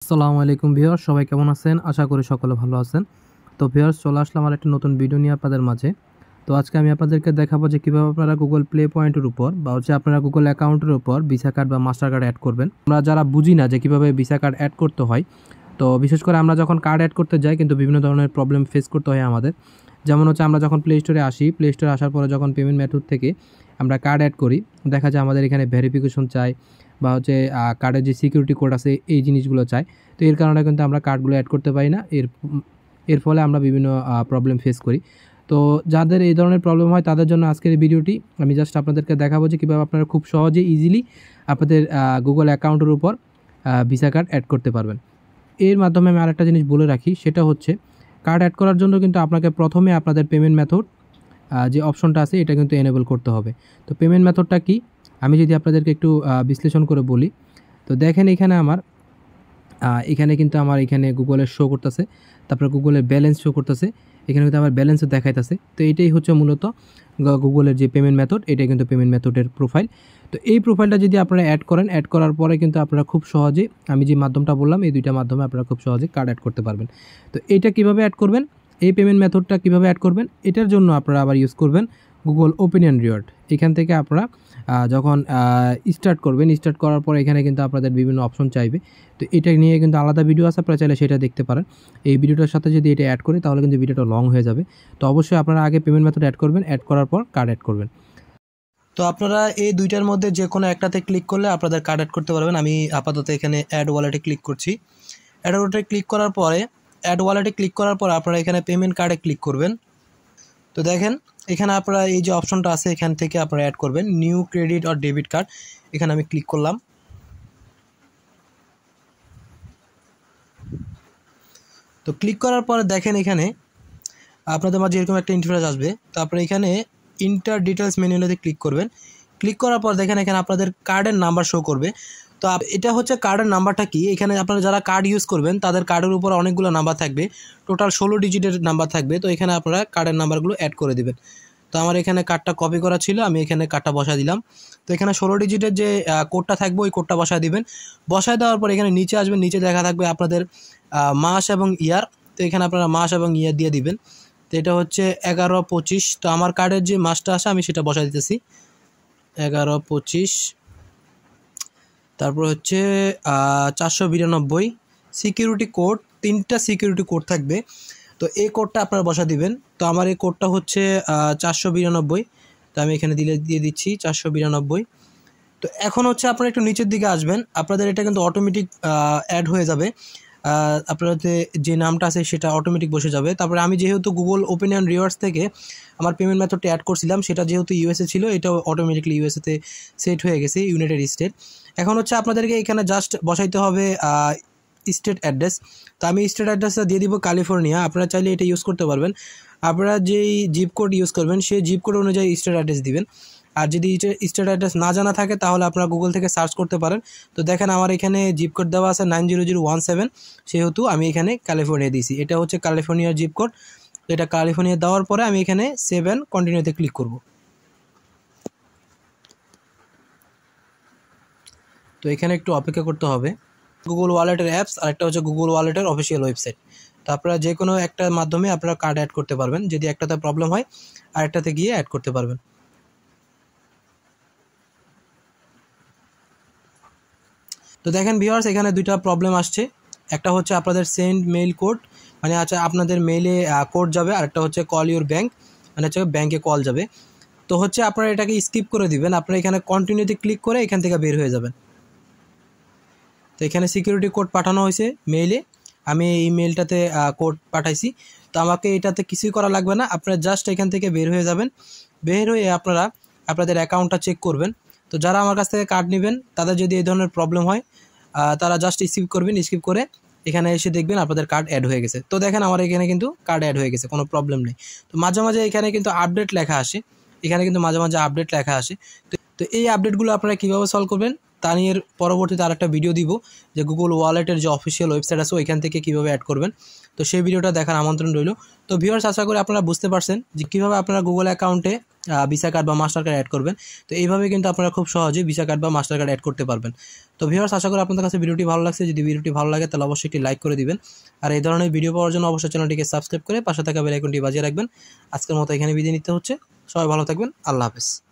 আসসালামু আলাইকুম ভিউয়ার্স, সবাই কেমন আছেন? আশা করি সকলে ভালো আছেন। তো ভিউয়ার্স, চলে আসলাম আর একটা নতুন ভিডিও নিয়ে আপনাদের মাঝে। তো আজকে আমি আপনাদেরকে দেখাবো যে কিভাবে আপনারা গুগল প্লে পয়েন্টের উপর বা আপনারা গুগল অ্যাকাউন্টের উপর ভিসা কার্ড বা মাস্টার কার্ড অ্যাড করবেন। আমরা যারা বুঝি না যে কিভাবে ভিসা কার্ড অ্যাড করতে হয়, তো বিশেষ করে আমরা যখন কার্ড অ্যাড করতে যাই কিন্তু বিভিন্ন ধরনের প্রবলেম ফেস করতে হয় আমাদের। যেমন হচ্ছে আমরা যখন প্লে স্টোরে আসি, প্লে স্টোরে আসার পরে যখন পেমেন্ট মেথড থেকে আমরা কার্ড অ্যাড করি, দেখা যায় আমাদের এখানে ভেরিফিকেশন চাই বা কার্ডের যে সিকিউরিটি কোড আছে এই জিনিসগুলো চাই। তো এর কারণে কিন্তু আমরা কার্ডগুলো অ্যাড করতে পারি না। এর ফলে আমরা বিভিন্ন প্রবলেম ফেস করি। তো যাদের এই ধরনের প্রবলেম হয় তাদের জন্য আজকের এই ভিডিওটি। আমি জাস্ট আপনাদেরকে দেখাবো যে কীভাবে আপনারা খুব সহজে ইজিলি আপনাদের গুগল অ্যাকাউন্টের উপর ভিসা কার্ড অ্যাড করতে পারবেন। এর মাধ্যমে আমি আরেকটা জিনিস বলে রাখি, সেটা হচ্ছে কার্ড অ্যাড করার জন্য কিন্তু আপনাকে প্রথমে আপনাদের পেমেন্ট মেথড যে অপশনটা আছে এটা কিন্তু এনেবল করতে হবে। তো পেমেন্ট মেথডটা কি, আমি যদি আপনাদেরকে একটু বিশ্লেষণ করে বলি। তো দেখেন এখানে কিন্তু আমার এখানে গুগলের শো করতেছে, তারপরে গুগলের ব্যালেন্স শো করতেছে, এখানে কিন্তু আমার ব্যালেন্সও দেখাইতেছে। তো এইটাই হচ্ছে মূলত গুগলের যে পেমেন্ট মেথড, এটাই কিন্তু পেমেন্ট মেথডের প্রোফাইল। তো এই প্রোফাইলটা যদি আপনারা অ্যাড করেন, অ্যাড করার পরে কিন্তু আপনারা খুব সহজে, আমি যে মাধ্যমটা বললাম এই দুইটা মাধ্যমে আপনারা খুব সহজে কার্ড অ্যাড করতে পারবেন। তো এইটা কিভাবে অ্যাড করবেন, এই পেমেন্ট মেথডটা কিভাবে অ্যাড করবেন, এটার জন্য আপনারা আবার ইউজ করবেন গুগল ওপেন অ্যান্ড রিওয়ার্ড। এখান থেকে আপনারা যখন স্টার্ট করবেন, স্টার্ট করার পর এখানে কিন্তু আপনাদের বিভিন্ন অপশন চাইবে। তো এটা নিয়ে কিন্তু আলাদা ভিডিও আছে, আপনারা চাইলে সেটা দেখতে পারেন। এই ভিডিওটার সাথে যদি এটা অ্যাড করি তাহলে কিন্তু ভিডিওটা লং হয়ে যাবে। তো অবশ্যই আপনারা আগে পেমেন্ট মেথড অ্যাড করবেন, অ্যাড করার পর কার্ড অ্যাড করবেন। তো আপনারা এই দুইটার মধ্যে যে কোনো একটাতে ক্লিক করলে আপনাদের কার্ড অ্যাড করতে পারবেন। আমি আপাতত এখানে অ্যাড ওয়ালেটে ক্লিক করছি। অ্যাড ওয়ালেটে ক্লিক করার পরে আপনারা এখানে পেমেন্ট কার্ডে ক্লিক করবেন। তো দেখেন এখানে আপনারা এই যে অপশনটা আছে এখান থেকে আপনারা অ্যাড করবেন new credit or debit card. এখানে আমি ক্লিক করলাম। তো ক্লিক করার পরে দেখেন এখানে আপনাদের মাঝে এরকম একটা ইন্টারফেস আসবে। তো আপনারা এখানে ইন্টার ডিটেলস মেনুতে ক্লিক করবেন। ক্লিক করার পর দেখেন এখানে আপনাদের কার্ডের নাম্বার শো করবে। তো এটা হচ্ছে কার্ডের নাম্বারটা কি, এখানে আপনারা যারা কার্ড ইউজ করবেন তাদের কার্ডের উপর অনেকগুলো নাম্বার থাকবে, টোটাল 16 ডিজিটের নাম্বার থাকবে। তো এখানে আপনারা কার্ডের নাম্বারগুলো অ্যাড করে দেবেন। তো আমার এখানে কার্ডটা কপি করা ছিল, আমি এখানে কার্ডটা বসায় দিলাম। তো এখানে 16 ডিজিটের যে কোডটা থাকবে ওই কোডটা বসায় দিবেন। বসায় দেওয়ার পর এখানে নিচে আসবেন, নিচে দেখা থাকবে আপনাদের মাস এবং ইয়ার। তো এখানে আপনারা মাস এবং ইয়ার দিয়ে দিবেন। তো এটা হচ্ছে 11/25। তো আমার কার্ডের যে মাসটা আসে আমি সেটা বসায় দিতেছি 11/25। তারপর হচ্ছে 492 সিকিউরিটি কোড, 3টা সিকিউরিটি কোড থাকবে। তো এই কোডটা আপনারা বসা দিবেন। তো আমার এই কোডটা হচ্ছে 492। তো আমি এখানে দিয়ে দিচ্ছি 492। তো এখন হচ্ছে আপনারা একটু নিচের দিকে আসবেন, আপনাদের এটা কিন্তু অটোমেটিক অ্যাড হয়ে যাবে। আপনাদের যে নামটা আছে সেটা অটোমেটিক বসে যাবে। তারপরে আমি যেহেতু গুগল ওপেন অ্যান্ড রিওয়ার্ডস থেকে আমার পেমেন্ট মেথডটা অ্যাড করছিলাম, সেটা যেহেতু ইউএসএ ছিল, এটাও অটোমেটিকলি ইউএসএতে সেট হয়ে গেছে, ইউনাইটেড স্টেট। এখন হচ্ছে আপনাদেরকে এখানে জাস্ট বসাইতে হবে স্টেট অ্যাড্রেস। তো আমি স্টেট অ্যাড্রেসটা দিয়ে দিব ক্যালিফোর্নিয়া। আপনারা চাইলে এটা ইউজ করতে পারবেন। আপনারা যেই জিপ কোড ইউজ করবেন সেই জিপ কোড অনুযায়ী স্টেট অ্যাড্রেস দিবেন। আর যদি স্টেট অ্যাড্রেস না জানা থাকে তাহলে আপনারা গুগল থেকে সার্চ করতে পারেন। তো দেখেন আমার এখানে জিপ কোড দেওয়া আছে 90017, সেহেতু আমি এখানে ক্যালিফোর্নিয়া দিয়েছি। এটা হচ্ছে ক্যালিফোর্নিয়ার জিপ কোড। তো এটা ক্যালিফোর্নিয়া দেওয়ার পরে আমি এখানে 7 কন্টিনিউতে ক্লিক করব। তো এখানে একটু অপেক্ষা করতে হবে। গুগল ওয়ালেটের অ্যাপস আর একটা হচ্ছে গুগল ওয়ালেটের অফিসিয়াল ওয়েবসাইট। তো আপনারা যে কোনো একটা মাধ্যমে আপনারা কার্ড অ্যাড করতে পারবেন, যদি একটাতে প্রবলেম হয় আরেকটাতে গিয়ে অ্যাড করতে পারবেন। তো দেখেন ভিউয়ার্স, এখানে দুইটা প্রবলেম আসছে। একটা হচ্ছে আপনাদের সেন্ড মেইল কোড, মানে আচ্ছা আপনাদের মেইলে কোড যাবে, আর একটা হচ্ছে কল ইউর ব্যাঙ্ক, মানে হচ্ছে ব্যাঙ্কে কল যাবে। তো হচ্ছে আপনারা এটাকে স্কিপ করে দিবেন, আপনারা এখানে কন্টিনিউতে ক্লিক করে এখান থেকে বের হয়ে যাবেন। তো এখানে সিকিউরিটি কোড পাঠানো হয়েছে মেইলে, আমি এই মেইলটাতে কোড পাঠাইছি। তো আমাকে এটাতে কিছুই করা লাগবে না, আপনারা জাস্ট এখান থেকে বের হয়ে যাবেন। বের হয়ে আপনারা আপনাদের অ্যাকাউন্টটা চেক করবেন। তো যারা আমার কাছ থেকে কার্ড নেবেন তাদের যদি এই ধরনের প্রবলেম হয় তারা জাস্ট স্কিপ করবেন। স্কিপ করে এখানে এসে দেখবেন আপনাদের কার্ড অ্যাড হয়ে গেছে। তো দেখেন আমার এখানে কিন্তু কার্ড অ্যাড হয়ে গেছে, কোনো প্রবলেম নেই। তো মাঝে মাঝে এখানে কিন্তু আপডেট লেখা আসে, এখানে কিন্তু মাঝে মাঝে আপডেট লেখা আসে। তো এই আপডেটগুলো আপনারা কীভাবে সলভ করবেন তা নিয়ে পরবর্তীতে আরেকটা ভিডিও দিব যে গুগল ওয়ালেটের যে অফিসিয়াল ওয়েবসাইট আছে ওইখান থেকে কীভাবে অ্যাড করবেন। তো সেই ভিডিওটা দেখার আমন্ত্রণ রইল। তো ভিউয়ার্স, আশা করি আপনারা বুঝতে পারছেন যে কীভাবে আপনারা গুগল অ্যাকাউন্টে ভিসা কার্ড বা মাস্টার কার্ড অ্যাড করবেন। তো এইভাবে কিন্তু আপনারা খুব সহজেই ভিসা কার্ড বা মাস্টার কার্ড অ্যাড করতে পারবেন। তো ভিউয়ার্স, আশা করি আপনাদের কাছে ভিডিওটি ভালো লাগছে। যদি ভিডিওটি ভালো লাগে তাহলে অবশ্যই একটি লাইক করে দিবেন। আর এই ধরনের ভিডিও পাওয়ার জন্য অবশ্যই চ্যানেলটিকে সাবস্ক্রাইব করে পাশে থাকা বেল আইকনটি বাজিয়ে রাখবেন। আজকের মতো এখানে বিদায় নিতে হচ্ছে। সবাই ভালো থাকবেন। আল্লাহ হাফেজ।